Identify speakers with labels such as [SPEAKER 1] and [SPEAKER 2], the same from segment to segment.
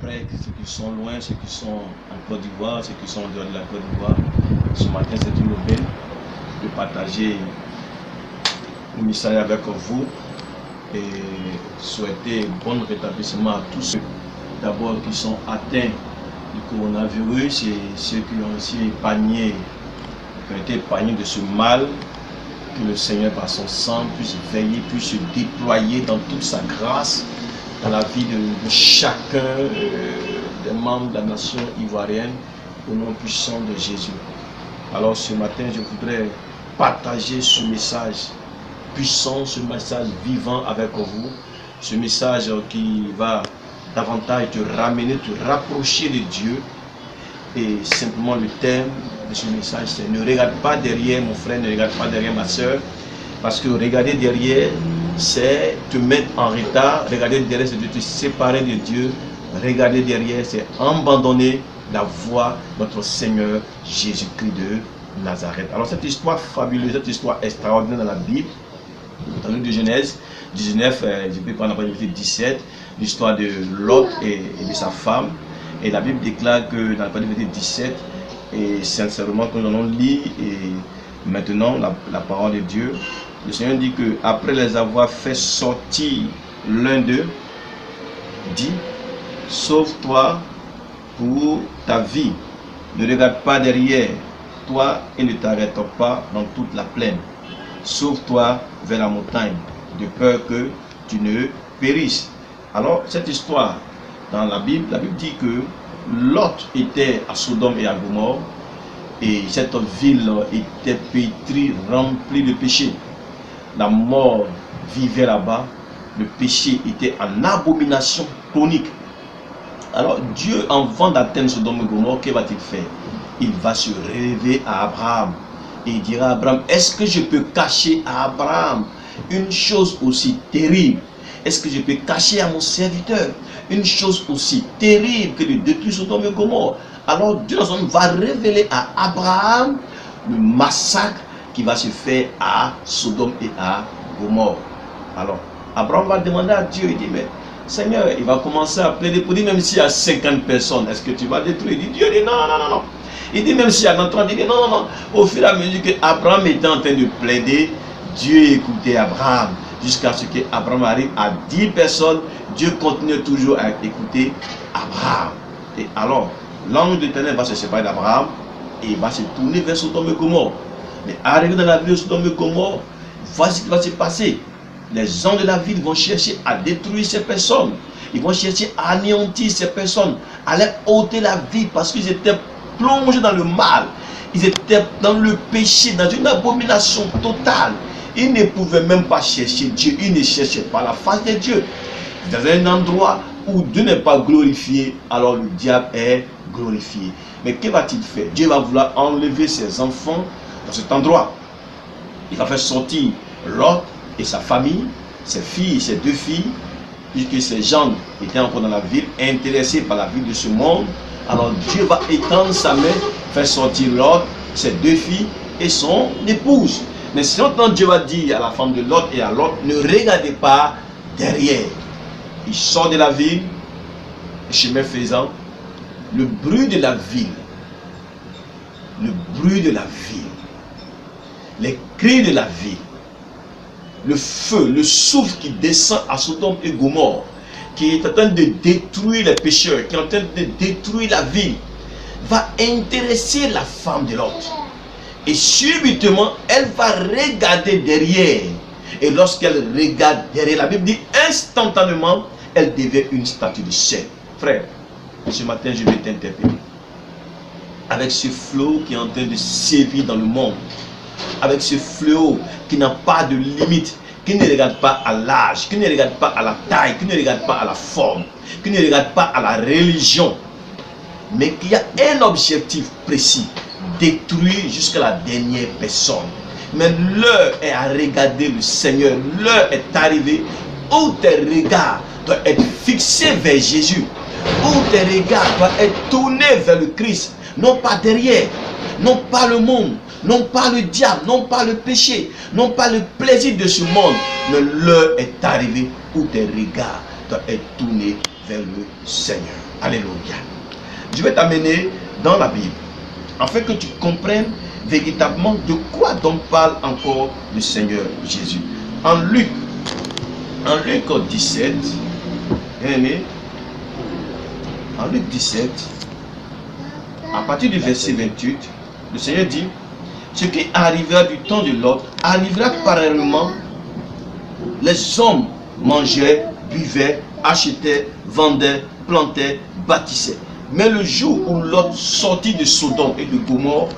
[SPEAKER 1] près, ceux qui sont loin, ceux qui sont en Côte d'Ivoire, ceux qui sont en dehors de la Côte d'Ivoire. Ce matin, c'est une aubaine de partager le message avec vous et souhaiter bon rétablissement à tous ceux d'abord qui sont atteints du coronavirus et ceux qui ont aussi été épargnés de ce mal. Que le Seigneur par son sang puisse veiller, puisse se déployer dans toute sa grâce dans la vie de chacun des membres de la nation ivoirienne au nom puissant de Jésus. Alors ce matin, je voudrais partager ce message puissant, ce message vivant avec vous, ce message qui va davantage te ramener, te rapprocher de Dieu. Et simplement le thème de ce message, c'est ne regarde pas derrière mon frère, ne regarde pas derrière ma soeur, parce que regarder derrière, c'est te mettre en retard. Regarder derrière, c'est de te séparer de Dieu. Regarder derrière, c'est abandonner la voie de notre Seigneur Jésus-Christ de Nazareth. Alors cette histoire fabuleuse, cette histoire extraordinaire dans la Bible, dans le livre de Genèse 19, je peux prendre la verset 17, l'histoire de Lot et de sa femme. Et la Bible déclare que dans le verset 17, et sincèrement que nous allons lire et maintenant la parole de Dieu, le Seigneur dit que après les avoir fait sortir l'un d'eux, dit: sauve-toi pour ta vie, ne regarde pas derrière toi et ne t'arrête pas dans toute la plaine, sauve-toi vers la montagne, de peur que tu ne périsses. Alors cette histoire dans la Bible dit que Lot était à Sodome et à Gomorrhe et cette ville était pétrie, remplie de péché. La mort vivait là-bas, le péché était en abomination chronique. Alors Dieu, avant d'atteindre Sodome et Gomorrhe, que va-t-il faire? Il va se révéler à Abraham et il dira à Abraham: est-ce que je peux cacher à Abraham une chose aussi terrible? Est-ce que je peux cacher à mon serviteur une chose aussi terrible que de détruire Sodome et Gomorrhe? Alors Dieu va révéler à Abraham le massacre qui va se faire à Sodome et à Gomorrhe. Alors Abraham va demander à Dieu, il dit: mais Seigneur, il va commencer à plaider pour dire: même s'il y a 50 personnes, est-ce que tu vas détruire? Il dit: Dieu dit non, non, non, non. Il dit: même s'il y a 30, il dit non, non, non. Au fur et à mesure que Abraham était en train de plaider, Dieu écoutait Abraham. Jusqu'à ce qu'Abraham arrive à 10 personnes, Dieu continue toujours à écouter Abraham. Et alors, l'ange de l'Éternel va se séparer d'Abraham et il va se tourner vers Sodome et Gomorrhe. Mais arrivé dans la ville de Sodome et Gomorrhe, voici ce qui va se passer. Les gens de la ville vont chercher à détruire ces personnes. Ils vont chercher à anéantir ces personnes, à leur ôter la vie parce qu'ils étaient plongés dans le mal. Ils étaient dans le péché, dans une abomination totale. Ils ne pouvaient même pas chercher Dieu. Ils ne cherchaient pas la face de Dieu. Dans un endroit où Dieu n'est pas glorifié, alors le diable est glorifié. Mais que va-t-il faire? Dieu va vouloir enlever ses enfants dans cet endroit. Il va faire sortir Lot et sa famille, ses filles et ses 2 filles, puisque ces gens étaient encore dans la ville, intéressés par la vie de ce monde. Alors Dieu va étendre sa main, faire sortir Lot, ses 2 filles et son épouse. Mais si longtemps Dieu va dire à la femme de Lot et à Lot: ne regardez pas derrière. Il sort de la ville, chemin faisant, le bruit de la ville, les cris de la ville, le feu, le souffle qui descend à Sodome et Gomorrhe, qui est en train de détruire les pécheurs, qui est en train de détruire la ville, va intéresser la femme de Lot. Et subitement, elle va regarder derrière. Et lorsqu'elle regarde derrière, la Bible dit instantanément, elle devient une statue de sel. Frère, ce matin, je vais t'interpeller. Avec ce fléau qui est en train de sévir dans le monde, avec ce fléau qui n'a pas de limite, qui ne regarde pas à l'âge, qui ne regarde pas à la taille, qui ne regarde pas à la forme, qui ne regarde pas à la religion, mais qui a un objectif précis: détruire jusqu'à la dernière personne. Mais l'heure est à regarder le Seigneur. L'heure est arrivée où tes regards doivent être fixés vers Jésus, où tes regards doivent être tournés vers le Christ, non pas derrière, non pas le monde, non pas le diable, non pas le péché, non pas le plaisir de ce monde. Mais l'heure est arrivée où tes regards doivent être tournés vers le Seigneur. Alléluia. Je vais t'amener dans la Bible, afin que tu comprennes véritablement de quoi donc parle encore le Seigneur Jésus. En Luc 17, bien aimé, en Luc 17, à partir du verset 28, le Seigneur dit: ce qui arrivera du temps de Lot arrivera parallèlement. Les hommes mangeaient, buvaient, achetaient, vendaient, plantaient, bâtissaient. Mais le jour où Lot sortit de Sodome et de Gomorrhe,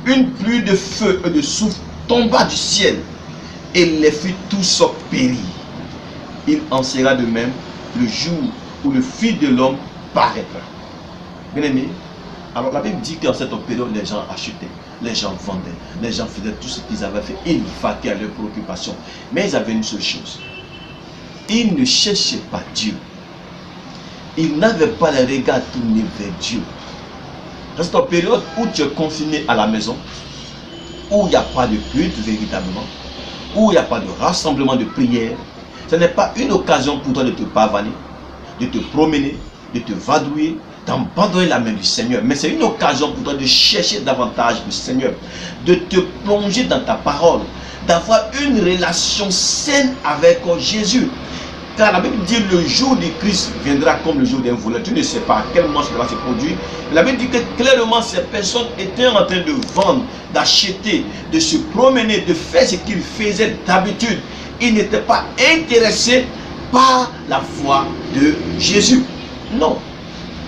[SPEAKER 1] une pluie de feu et de souffle tomba du ciel et les fit tous périr. Il en sera de même le jour où le Fils de l'homme paraîtra. Bien aimé, alors la Bible dit qu'en cette période, les gens achetaient, les gens vendaient, les gens faisaient tout ce qu'ils avaient fait. Ils vaquaient à leurs préoccupations. Mais ils avaient une seule chose. Ils ne cherchaient pas Dieu. Ils n'avaient pas le regard tourné vers Dieu. Dans cette période où tu es confiné à la maison, où il n'y a pas de culte véritablement, où il n'y a pas de rassemblement de prière, ce n'est pas une occasion pour toi de te pavaner, de te promener, de te vadrouiller, d'abandonner la main du Seigneur. Mais c'est une occasion pour toi de chercher davantage le Seigneur, de te plonger dans ta parole, d'avoir une relation saine avec Jésus. Car la Bible dit le jour du Christ viendra comme le jour d'un voleur. Tu ne sais pas à quel moment cela va se produire. La Bible dit que clairement ces personnes étaient en train de vendre, d'acheter, de se promener, de faire ce qu'ils faisaient d'habitude. Ils n'étaient pas intéressés par la foi de Jésus. Non.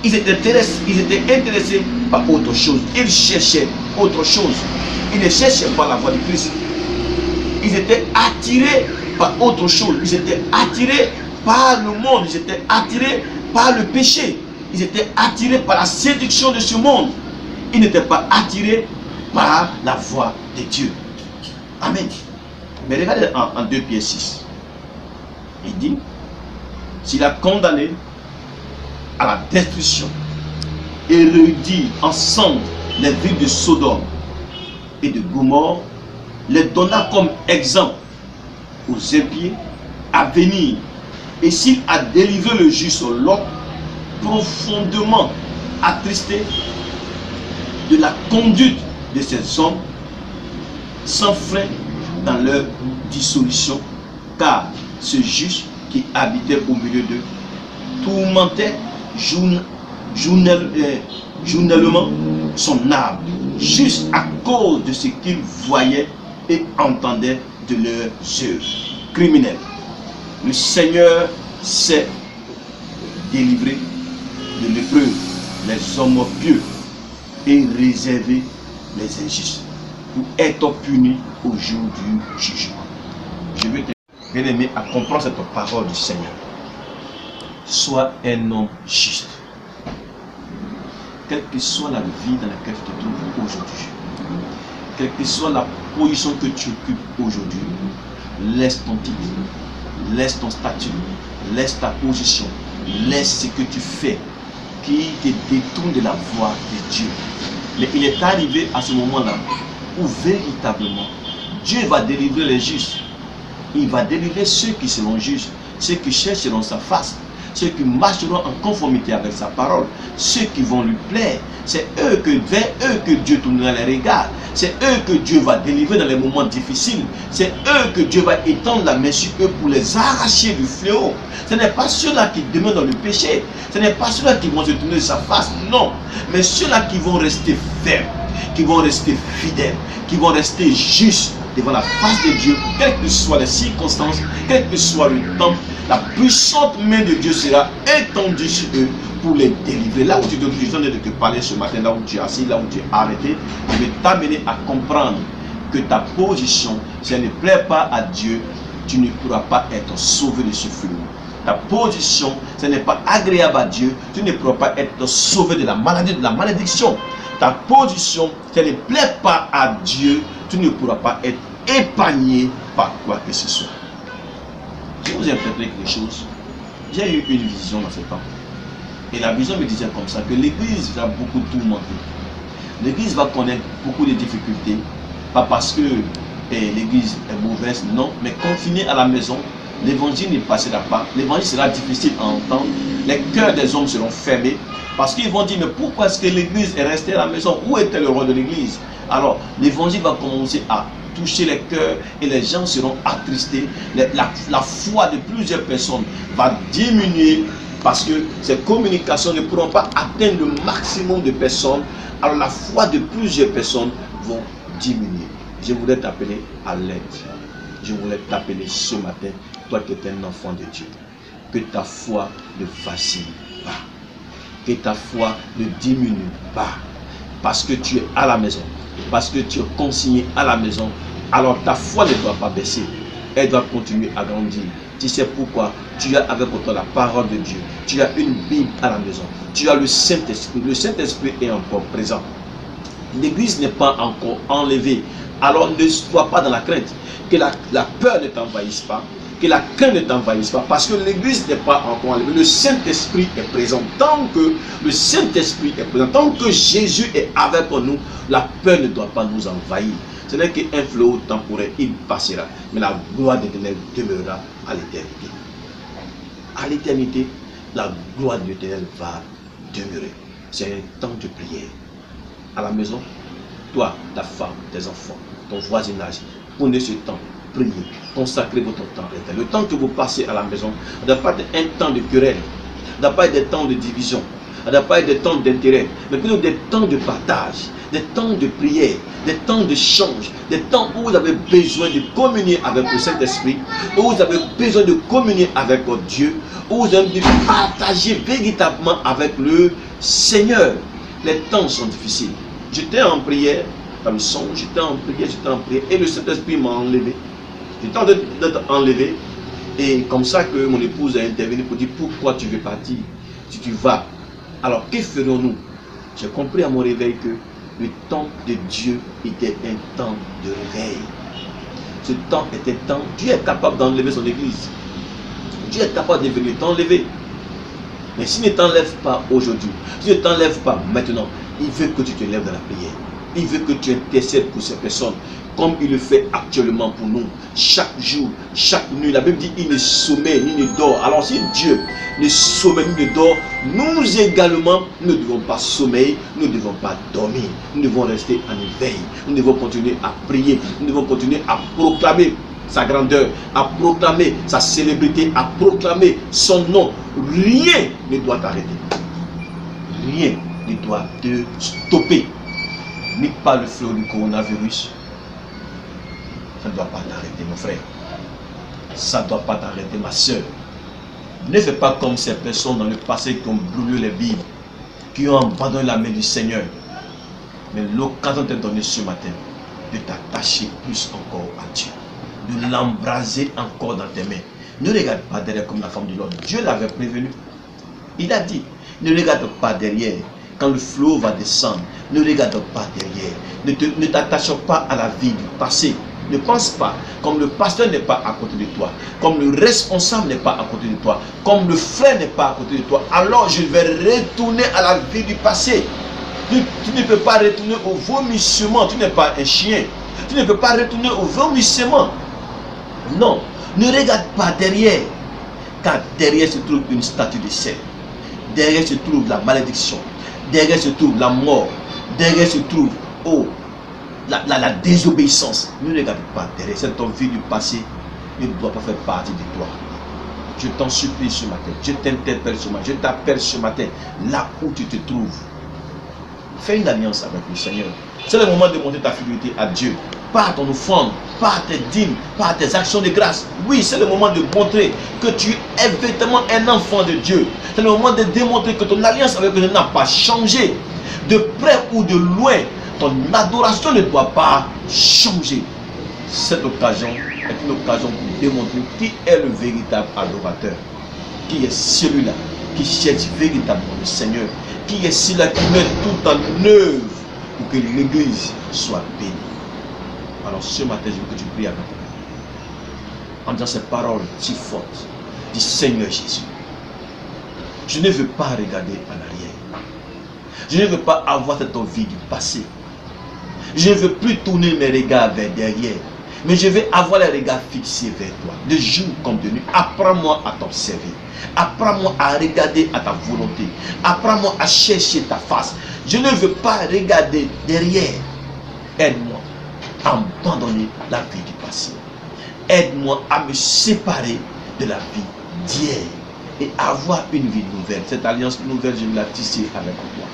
[SPEAKER 1] Ils étaient intéressés par autre chose. Ils cherchaient autre chose. Ils ne cherchaient pas la foi de Christ. Ils étaient attirés par autre chose. Ils étaient attirés par le monde. Ils étaient attirés par le péché. Ils étaient attirés par la séduction de ce monde. Ils n'étaient pas attirés par la voix de Dieu. Amen. Mais regardez en 2 Pierre 6. Il dit: s'il a condamné à la destruction et réuni ensemble les villes de Sodome et de Gomorrhe, les donna comme exemple aux impies à venir. Et s'il a délivré le juste Lot, profondément attristé de la conduite de ces hommes, sans frein dans leur dissolution, car ce juste qui habitait au milieu d'eux tourmentait journellement son âme, juste à cause de ce qu'ils voyaient et entendaient de leurs œuvres criminelles. Le Seigneur sait délivrer de l'épreuve les hommes pieux et réserver les injustes pour être punis au jour du jugement. Je veux t'aider, bien aimé, à comprendre cette parole du Seigneur. Sois un homme juste. Quelle que soit la vie dans laquelle tu te trouves aujourd'hui, quelle que soit la position que tu occupes aujourd'hui, laisse ton titre, laisse ton statut, laisse ta position, laisse ce que tu fais qui te détourne de la voie de Dieu. Mais il est arrivé à ce moment-là où véritablement Dieu va délivrer les justes. Il va délivrer ceux qui seront justes, ceux qui chercheront sa face, ceux qui marcheront en conformité avec sa parole, ceux qui vont lui plaire. C'est eux vers eux que Dieu tournera les regards. C'est eux que Dieu va délivrer dans les moments difficiles. C'est eux que Dieu va étendre la main sur eux pour les arracher du fléau. Ce n'est pas ceux-là qui demeurent dans le péché. Ce n'est pas ceux-là qui vont se tourner de sa face. Non. Mais ceux-là qui vont rester fermes, qui vont rester fidèles, qui vont rester justes devant la face de Dieu, quelles que soient les circonstances, quel que soit le temps, la puissante main de Dieu sera étendue sur eux pour les délivrer. Là où tu te besoin de te parler ce matin, là où tu es assis, là où tu es arrêté, je vais t'amener à comprendre que ta position, si elle ne plaît pas à Dieu, tu ne pourras pas être sauvé de ce fléau. Ta position, ce n'est pas agréable à Dieu, tu ne pourras pas être sauvé de la maladie, de la malédiction. Ta position, si elle ne plaît pas à Dieu, tu ne pourras pas être épargné par quoi que ce soit. Je vous interpréter quelque chose. J'ai eu une vision dans ce temps. Et la vision me disait comme ça, que l'église va beaucoup tourmenter. L'église va connaître beaucoup de difficultés. Pas parce que l'église est mauvaise, non. Mais confinée à la maison, l'évangile ne passera pas, l'évangile sera difficile à entendre, les cœurs des hommes seront fermés, parce qu'ils vont dire, mais pourquoi est-ce que l'église est restée à la maison? Où était le roi de l'église? Alors, l'évangile va commencer à toucher les cœurs et les gens seront attristés. La foi de plusieurs personnes va diminuer parce que ces communications ne pourront pas atteindre le maximum de personnes. Alors, la foi de plusieurs personnes vont diminuer. Je voulais t'appeler à l'aide. Je voulais t'appeler ce matin, toi qui es un enfant de Dieu. Que ta foi ne vacille pas. Que ta foi ne diminue pas. Parce que tu es à la maison. Parce que tu es consigné à la maison. Alors ta foi ne doit pas baisser. Elle doit continuer à grandir. Tu sais pourquoi? Tu as avec toi la parole de Dieu. Tu as une Bible à la maison. Tu as le Saint-Esprit. Le Saint-Esprit est encore présent. L'église n'est pas encore enlevée. Alors ne sois pas dans la crainte. Que la peur ne t'envahisse pas. Que la crainte ne t'envahisse pas. Parce que l'église n'est pas encore enlevée. Le Saint-Esprit est présent. Tant que le Saint-Esprit est présent, tant que Jésus est avec nous, la peur ne doit pas nous envahir. Ce n'est qu'un flot temporaire, il passera. Mais la gloire de l'Éternel demeurera à l'éternité. À l'éternité, la gloire de l'Éternel va demeurer. C'est un temps de prière. À la maison, toi, ta femme, tes enfants, ton voisinage, prenez ce temps, priez, consacrez votre temps à l'Éternel. Le temps que vous passez à la maison, ne doit pas être un temps de querelle, ne doit pas être des temps de division, ne doit pas être des temps d'intérêt, mais plutôt des temps de partage, des temps de prière, des temps d'échange, des temps où vous avez besoin de communier avec le Saint-Esprit, où vous avez besoin de communier avec votre Dieu, où vous avez besoin de partager véritablement avec le Seigneur. Les temps sont difficiles. J'étais en prière, comme son, j'étais en prière, et le Saint-Esprit m'a enlevé. J'étais en train d'être enlevé, et comme ça que mon épouse a intervenu pour dire pourquoi tu veux partir, si tu vas. Alors que ferons-nous? J'ai compris à mon réveil que le temps de Dieu était un temps de réveil. Ce temps était un temps, Dieu est capable d'enlever son église. Dieu est capable de venir t'enlever. Mais s'il ne t'enlève pas aujourd'hui, s'il ne t'enlève pas maintenant, il veut que tu te lèves dans la prière. Il veut que tu intercèdes pour ces personnes, comme il le fait actuellement pour nous. Chaque jour, chaque nuit, la Bible dit il ne sommeille ni ne dort. Alors si Dieu ne sommeille ni ne dort, nous également, nous ne devons pas sommeiller, nous ne devons pas dormir. Nous devons rester en éveil. Nous devons continuer à prier. Nous devons continuer à proclamer sa grandeur, à proclamer sa célébrité, à proclamer son nom. Rien ne doit t'arrêter. Rien ne doit te stopper. Ni pas le flot du coronavirus. Ça ne doit pas t'arrêter, mon frère. Ça ne doit pas t'arrêter, ma soeur. Ne fais pas comme ces personnes dans le passé qui ont brûlé les Bibles, qui ont abandonné la main du Seigneur. Mais l'occasion t'est donnée ce matin de t'attacher plus encore à Dieu, de l'embraser encore dans tes mains. Ne regarde pas derrière comme la femme de l'autre. Dieu l'avait prévenu. Il a dit, ne regarde pas derrière. Quand le flot va descendre, ne regarde pas derrière. Ne t'attache pas à la vie du passé. Ne pense pas, comme le pasteur n'est pas à côté de toi, comme le responsable n'est pas à côté de toi, comme le frère n'est pas à côté de toi, alors je vais retourner à la vie du passé. Tu ne peux pas retourner au vomissement, tu n'es pas un chien. Tu ne peux pas retourner au vomissement. Non, ne regarde pas derrière, car derrière se trouve une statue de sel. Derrière se trouve la malédiction. Derrière se trouve la mort. Derrière se trouve la désobéissance. Ne regarde pas derrière. Cette vie du passé ne doit pas faire partie de toi. Je t'en supplie ce matin. Je t'interpelle ce matin. Je t'appelle ce matin. Là où tu te trouves. Fais une alliance avec le Seigneur. C'est le moment de montrer ta fidélité à Dieu. Pas à ton offrande, pas à tes dîmes, pas à tes actions de grâce. Oui, c'est le moment de montrer que tu es véritablement un enfant de Dieu. C'est le moment de démontrer que ton alliance avec Dieu n'a pas changé. De près ou de loin, ton adoration ne doit pas changer. Cette occasion est une occasion pour démontrer qui est le véritable adorateur. Qui est celui-là qui cherche véritablement le Seigneur. Qui est celui-là qui met tout en œuvre pour que l'église soit bénie. Alors ce matin, je veux que tu pries avec moi. En disant ces paroles si fortes du Seigneur Jésus. Je ne veux pas regarder en arrière. Je ne veux pas avoir cette vie du passé. Je ne veux plus tourner mes regards vers derrière. Mais je vais avoir les regards fixés vers toi, de jour comme de nuit. Apprends-moi à t'observer. Apprends-moi à regarder à ta volonté. Apprends-moi à chercher ta face. Je ne veux pas regarder derrière. Aide-moi à abandonner la vie du passé. Aide-moi à me séparer de la vie d'hier et avoir une vie nouvelle. Cette alliance nouvelle, je vais la tisser avec toi.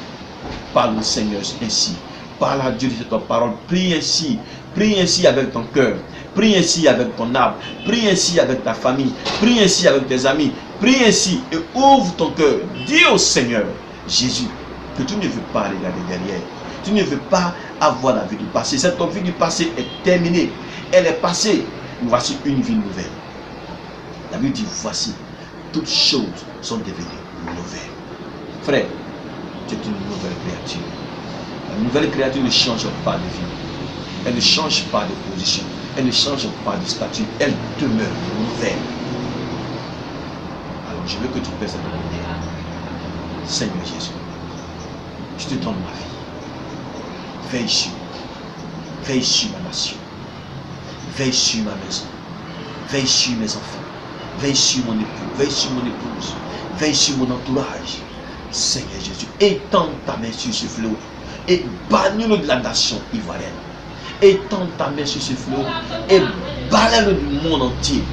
[SPEAKER 1] Parle au Seigneur ainsi. Parle à Dieu de cette parole. Prie ainsi. Prie ainsi avec ton cœur. Prie ainsi avec ton âme. Prie ainsi avec ta famille. Prie ainsi avec tes amis. Prie ainsi et ouvre ton cœur. Dis au Seigneur, Jésus, que tu ne veux pas regarder derrière. Tu ne veux pas avoir la vie du passé. Cette vie du passé est terminée. Elle est passée. Voici une vie nouvelle. La Bible dit, voici, toutes choses sont devenues nouvelles. Frère, tu es une nouvelle créature. La nouvelle créature ne change pas de vie. Elle ne change pas de position. Elle ne change pas de statut. Elle demeure nouvelle. Alors je veux que tu fasses cette prière. Seigneur Jésus, je te donne ma vie. Veille sur moi. Veille sur ma nation. Veille sur ma maison. Veille sur mes enfants. Veille sur mon époux. Veille sur mon épouse. Veille sur mon entourage. Seigneur Jésus, étends ta main sur ce fleuve et bannis-le de la nation ivoirienne. Étends ta main sur ce fleuve et balaye-le du monde entier.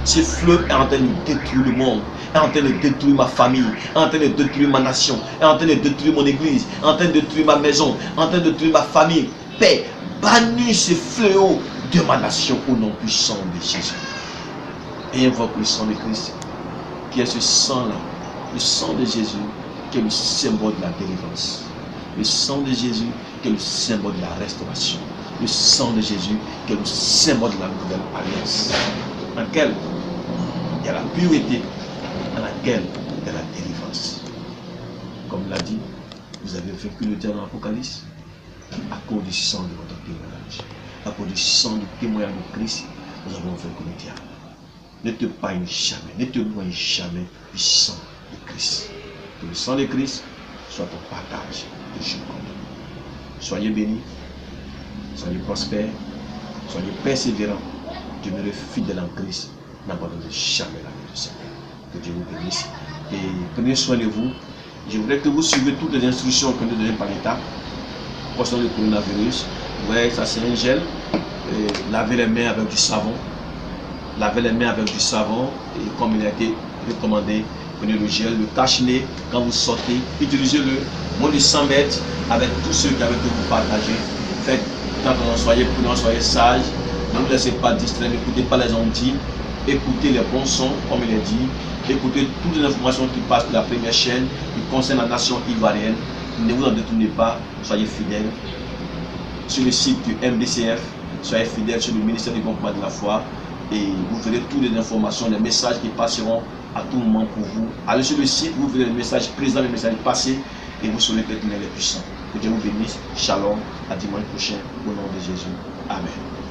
[SPEAKER 1] Ce fleuve est en train de détruire le monde, est en train de détruire ma famille, est en train de détruire ma nation, est en train de détruire mon église, est en train de détruire ma maison, est en train de détruire ma famille. Père, bannis ce fléau de ma nation au nom puissant de Jésus. Et invoque le sang de Christ, qui est ce sang-là, le sang de Jésus, qui est le symbole de la délivrance. Le sang de Jésus, qui est le symbole de la restauration. Le sang de Jésus, qui est le symbole de la nouvelle alliance, dans laquelle il y a la pureté, dans laquelle il y a la délivrance. Comme l'a dit, vous avez vaincu le diable dans l'Apocalypse à cause du sang de votre témoignage. À cause du sang du témoignage de Christ, nous avons vaincu le diable. Ne te paille jamais, ne te noie jamais du sang de Christ. Que le sang de Christ soit ton partage de jour comme de nuit. Soyez bénis, soyez prospères, soyez persévérants, demeurez fidèles en Christ, n'abandonnez jamais la vie du Seigneur. Que Dieu vous bénisse et prenez soin de vous. Je voudrais que vous suivez toutes les instructions que nous donnons par l'État concernant le coronavirus. Vous voyez, ça c'est un gel. Lavez les mains avec du savon. Lavez les mains avec du savon et comme il a été recommandé, prenez le gel, le cache-nez quand vous sortez, utilisez-le, moins de 100 mètres avec tous ceux avec qui vous partagez. Faites, quand on soyez prudents, soyez sages, ne vous laissez pas distraire, n'écoutez pas les ondes, écoutez les bons sons comme il est dit, écoutez toutes les informations qui passent de la première chaîne qui concernent la nation ivoirienne. Ne vous en détournez pas, soyez fidèles. Sur le site du MDCF, soyez fidèles sur le ministère du Développement de la foi. Et vous verrez toutes les informations, les messages qui passeront à tout moment pour vous. Allez sur le site, vous verrez les messages présents, les messages passés, et vous saurez que Dieu est puissant. Que Dieu vous bénisse. Shalom. À dimanche prochain. Au nom de Jésus. Amen.